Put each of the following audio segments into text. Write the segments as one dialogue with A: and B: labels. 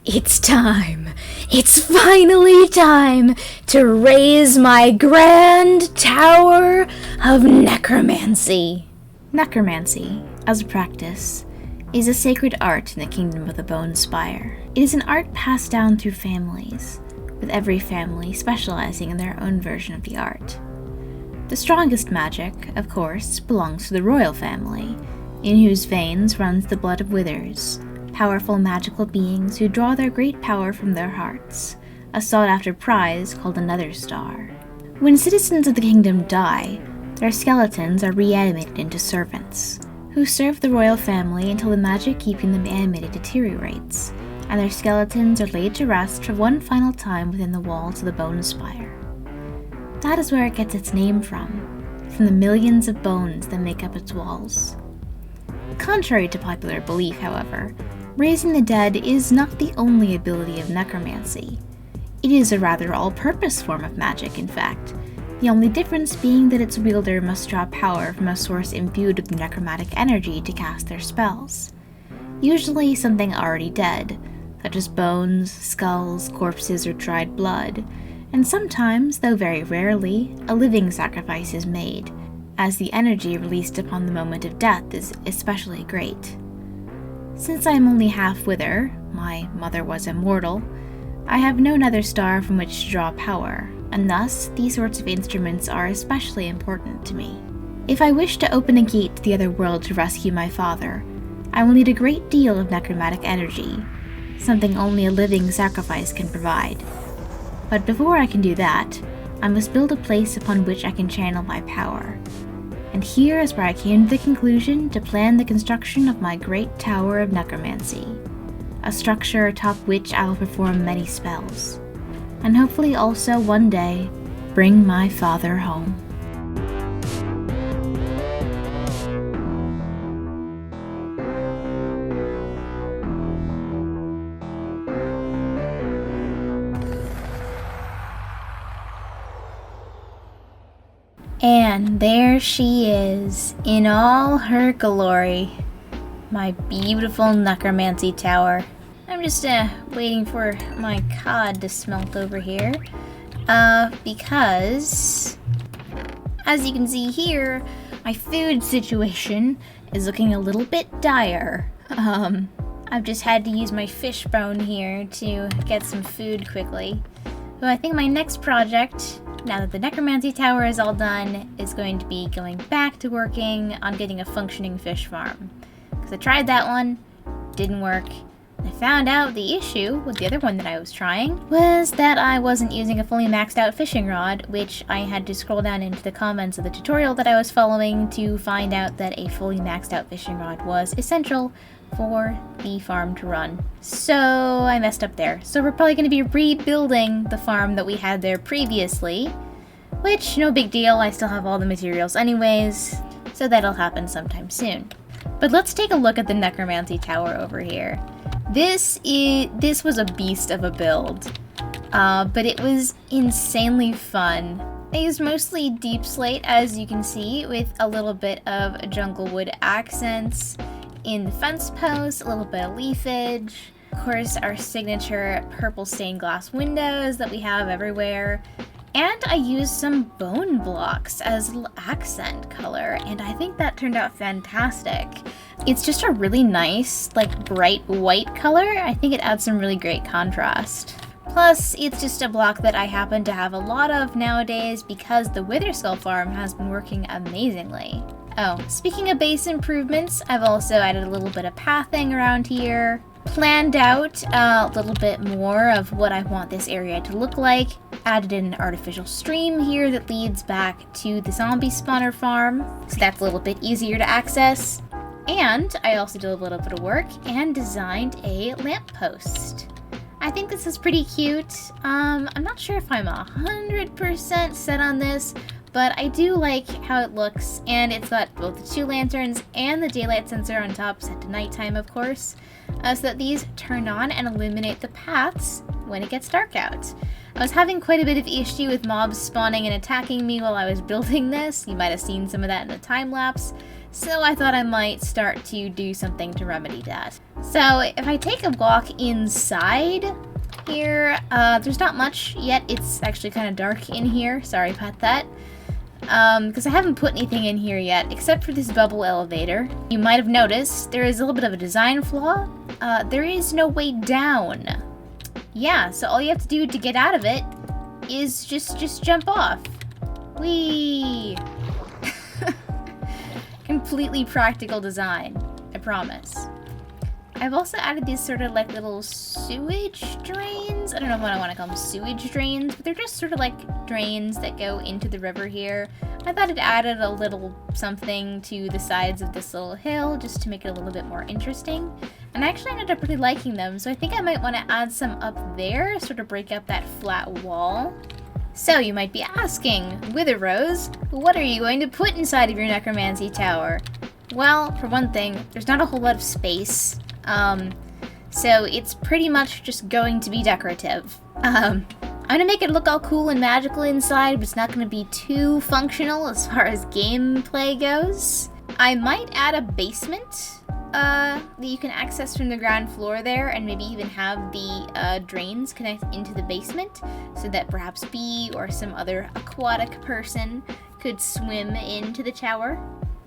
A: It's time. It's finally time to raise my grand tower of necromancy. Necromancy, as a practice, is a sacred art in the kingdom of the Bone Spire. It is an art passed down through families, with every family specializing in their own version of the art. The strongest magic, of course, belongs to the royal family, in whose veins runs the blood of Withers, powerful magical beings who draw their great power from their hearts, a sought-after prize called another star. When citizens of the kingdom die, their skeletons are reanimated into servants, who serve the royal family until the magic keeping them animated deteriorates, and their skeletons are laid to rest for one final time within the walls of the Bone Spire. That is where it gets its name from the millions of bones that make up its walls. Contrary to popular belief, however, raising the dead is not the only ability of necromancy. It is a rather all-purpose form of magic, in fact, the only difference being that its wielder must draw power from a source imbued with necromantic energy to cast their spells. Usually something already dead, such as bones, skulls, corpses, or dried blood, and sometimes, though very rarely, a living sacrifice is made, as the energy released upon the moment of death is especially great. Since I am only half Wither, my mother was immortal, I have no nether star from which to draw power, and thus these sorts of instruments are especially important to me. If I wish to open a gate to the other world to rescue my father, I will need a great deal of necromantic energy, something only a living sacrifice can provide. But before I can do that, I must build a place upon which I can channel my power. And here is where I came to the conclusion to plan the construction of my great tower of necromancy, a structure atop which I will perform many spells, and hopefully also one day bring my father home. And there she is, in all her glory, my beautiful necromancy tower. I'm just waiting for my cod to smelt over here, because, as you can see here, my food situation is looking a little bit dire. I've just had to use my fish bone here to get some food quickly. So I think my next project, now that the necromancy tower is all done, is going to be going back to working on getting a functioning fish farm. Because I tried that one, didn't work. I found out the issue with the other one that I was trying was that I wasn't using a fully maxed out fishing rod, which I had to scroll down into the comments of the tutorial that I was following to find out that a fully maxed out fishing rod was essential for the farm to run. So I messed up there. So we're probably going to be rebuilding the farm that we had there previously, which, no big deal, I still have all the materials anyways, so that'll happen sometime soon. But let's take a look at the necromancy tower over here. This was a beast of a build, but it was insanely fun. I used mostly deep slate, as you can see, with a little bit of junglewood accents in the fence posts, a little bit of leafage, of course our signature purple stained glass windows that we have everywhere, and I used some bone blocks as accent color, and I think that turned out fantastic. It's just a really nice, like, bright white color. I think it adds some really great contrast. Plus, it's just a block that I happen to have a lot of nowadays because the Witherskull farm has been working amazingly. Oh, speaking of base improvements, I've also added a little bit of pathing around here, planned out a little bit more of what I want this area to look like, added in an artificial stream here that leads back to the zombie spawner farm, so that's a little bit easier to access. And I also did a little bit of work and designed a lamppost. I think this is pretty cute. I'm not sure if I'm 100% set on this, but I do like how it looks, and it's got both the 2 lanterns and the daylight sensor on top, set to nighttime of course, so that these turn on and illuminate the paths when it gets dark out. I was having quite a bit of issue with mobs spawning and attacking me while I was building this. You might have seen some of that in the time lapse, So I thought I might start to do something to remedy that. So if I take a walk inside here, there's not much yet. It's actually kind of dark in here. Sorry about that. Because I haven't put anything in here yet, except for this bubble elevator. You might have noticed there is a little bit of a design flaw. There is no way down. Yeah, so all you have to do to get out of it is just jump off. Whee! Completely practical design, I promise. I've also added these sort of like little sewage drains. I don't know what I want to call them, sewage drains, but they're just sort of like drains that go into the river here. I thought it added a little something to the sides of this little hill just to make it a little bit more interesting. And I actually ended up really liking them, so I think I might want to add some up there, sort of break up that flat wall. So you might be asking, Wither Rose, what are you going to put inside of your necromancy tower? Well, for one thing, there's not a whole lot of space. So it's pretty much just going to be decorative. I'm gonna make it look all cool and magical inside, but it's not gonna be too functional as far as gameplay goes. I might add a basement that you can access from the ground floor there, and maybe even have the drains connect into the basement so that perhaps Bee or some other aquatic person could swim into the tower.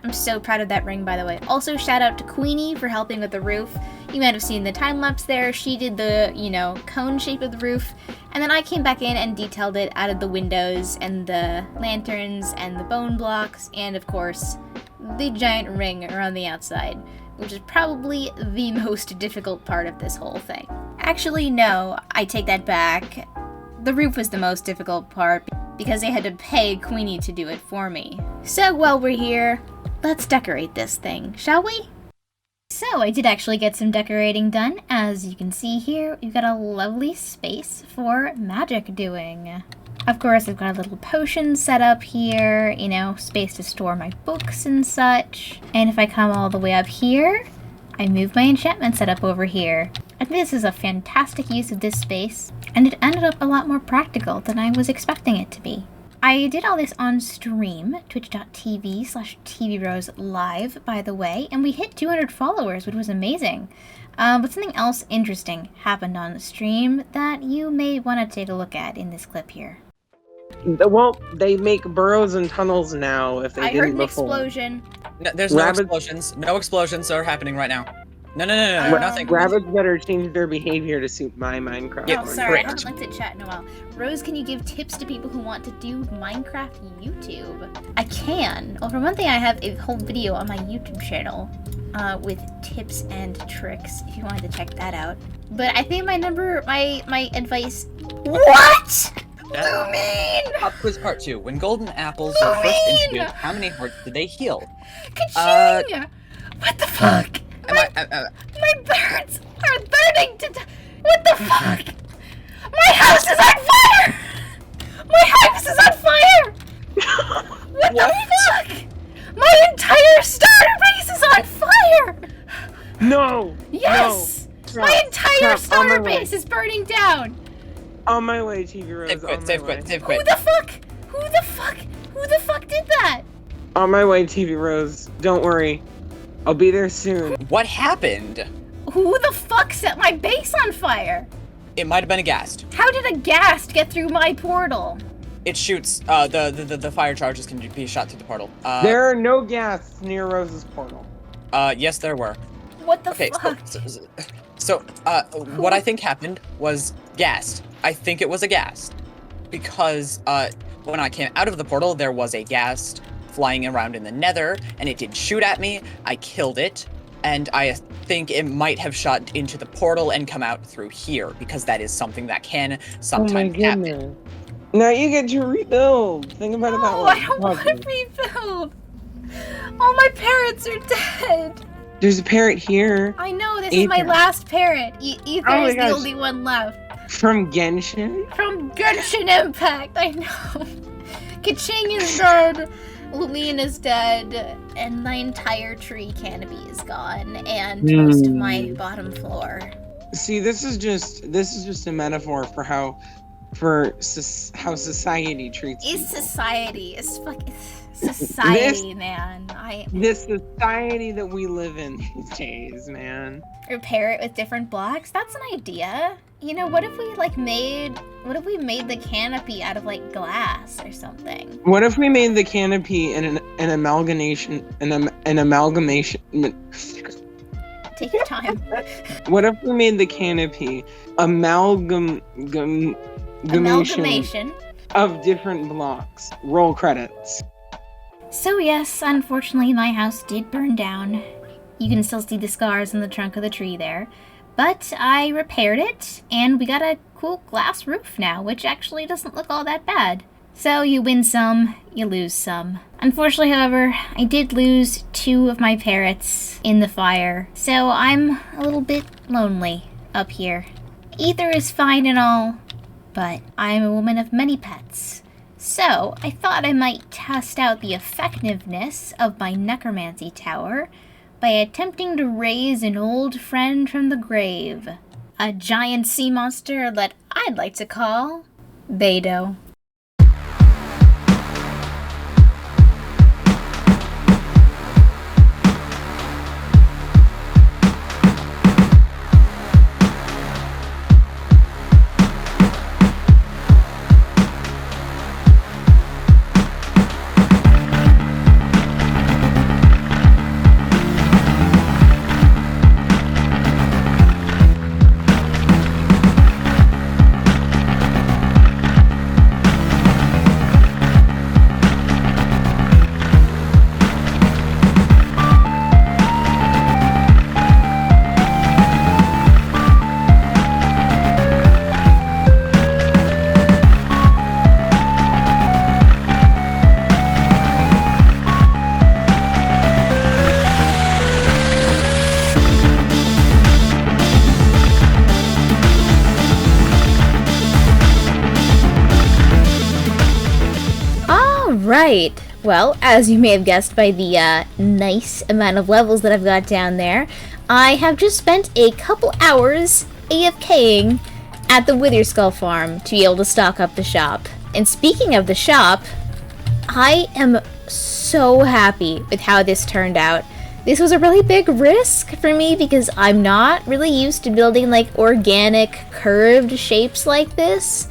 A: I'm so proud of that ring, by the way. Also, shout out to Queenie for helping with the roof. You might have seen the time lapse there. She did the, cone shape of the roof. And then I came back in and detailed it, added the windows and the lanterns and the bone blocks. And of course, the giant ring around the outside, which is probably the most difficult part of this whole thing. Actually, no, I take that back. The roof was the most difficult part because they had to pay Queenie to do it for me. So while we're here, let's decorate this thing, shall we? So I did actually get some decorating done. As you can see here, we've got a lovely space for magic doing. Of course, I've got a little potion set up here, space to store my books and such. And if I come all the way up here, I move my enchantment setup over here. And this is a fantastic use of this space, and it ended up a lot more practical than I was expecting it to be. I did all this on stream, twitch.tv/TVRose live, by the way, and we hit 200 followers, which was amazing. But something else interesting happened on the stream that you may want to take a look at in this clip here.
B: Well, they make burrows and tunnels now if they didn't before.
A: I heard an explosion.
C: No, there's no explosions. No explosions are happening right now. No, nothing.
B: Rabbits better change their behavior to suit my Minecraft.
A: Oh, sorry, I haven't looked at chat in a while. Rose, can you give tips to people who want to do Minecraft YouTube? I can. Well, for one thing, I have a whole video on my YouTube channel with tips and tricks, if you wanted to check that out. But I think my advice... What? What do you mean?
C: Pop quiz part 2. When golden apples were first introduced, how many hearts did they heal?
A: Ka-ching! What the fuck? My parents are burning to death. What the fuck? My house is on fire! My house is on fire! What the fuck? My entire starter base is on fire!
B: No!
A: Yes!
B: No.
A: My entire starter base is burning down!
B: On my way, TV Rose.
C: Save quit.
A: Who the fuck? Who the fuck did that?
B: On my way, TV Rose. Don't worry. I'll be there soon.
C: What happened?
A: Who the fuck set my base on fire?
C: It might have been a ghast.
A: How did a ghast get through my portal?
C: It shoots, the fire charges can be shot through the portal.
B: There are no ghasts near Rose's portal.
C: Yes there were.
A: What the fuck?
C: So, what I think happened was ghast. I think it was a ghast. Because, when I came out of the portal, there was a ghast flying around in the nether, and it did shoot at me. I killed it, and I think it might have shot into the portal and come out through here, because that is something that can sometimes happen.
B: Now you get to rebuild. Think about it that way.
A: I don't want to rebuild. All my parrots are dead.
B: There's a parrot here.
A: I know, this is my last parrot. Ether is the only one left.
B: From Genshin?
A: From Genshin Impact, I know. Ka-ching is dead. Lillian is dead, and my entire tree canopy is gone, and most of my bottom floor.
B: See, this is just a metaphor for how society treats people.
A: Society is fucking... Society, man.
B: This society that we live in these days, man.
A: Repair it with different blocks? That's an idea. You know, what if we made the canopy out of like glass or something?
B: What if we made the canopy an amalgamation?
A: Take your time.
B: What if we made the canopy amalgamation of different blocks? Roll credits.
A: So yes, unfortunately my house did burn down. You can still see the scars on the trunk of the tree there. But I repaired it, and we got a cool glass roof now, which actually doesn't look all that bad. So you win some, you lose some. Unfortunately, however, I did lose 2 of my parrots in the fire, so I'm a little bit lonely up here. Ether is fine and all, but I'm a woman of many pets. So I thought I might test out the effectiveness of my necromancy tower by attempting to raise an old friend from the grave. A giant sea monster that I'd like to call Beto. Right. Well, as you may have guessed by the nice amount of levels that I've got down there, I have just spent a couple hours AFKing at the Witherskull farm to be able to stock up the shop. And speaking of the shop, I am so happy with how this turned out. This was a really big risk for me because I'm not really used to building like organic curved shapes like this.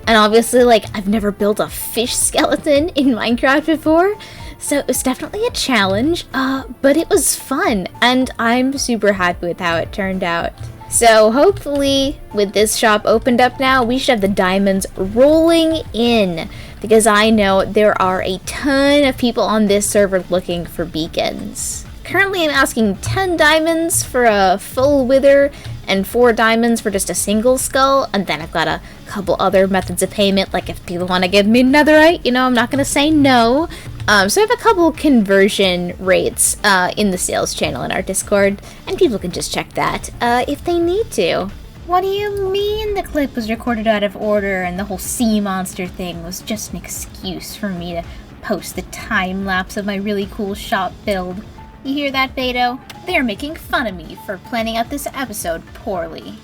A: And obviously, like, I've never built a fish skeleton in Minecraft before, so it was definitely a challenge, but it was fun, and I'm super happy with how it turned out. So hopefully, with this shop opened up now, we should have the diamonds rolling in, because I know there are a ton of people on this server looking for beacons. Currently, I'm asking 10 diamonds for a full wither, and 4 diamonds for just a single skull, and then I've got a couple other methods of payment, like if people want to give me netherite, you know, I'm not going to say no. So I have a couple conversion rates in the sales channel in our Discord, and people can just check that if they need to. What do you mean the clip was recorded out of order and the whole sea monster thing was just an excuse for me to post the time lapse of my really cool shop build? You hear that, Beto? They are making fun of me for planning out this episode poorly.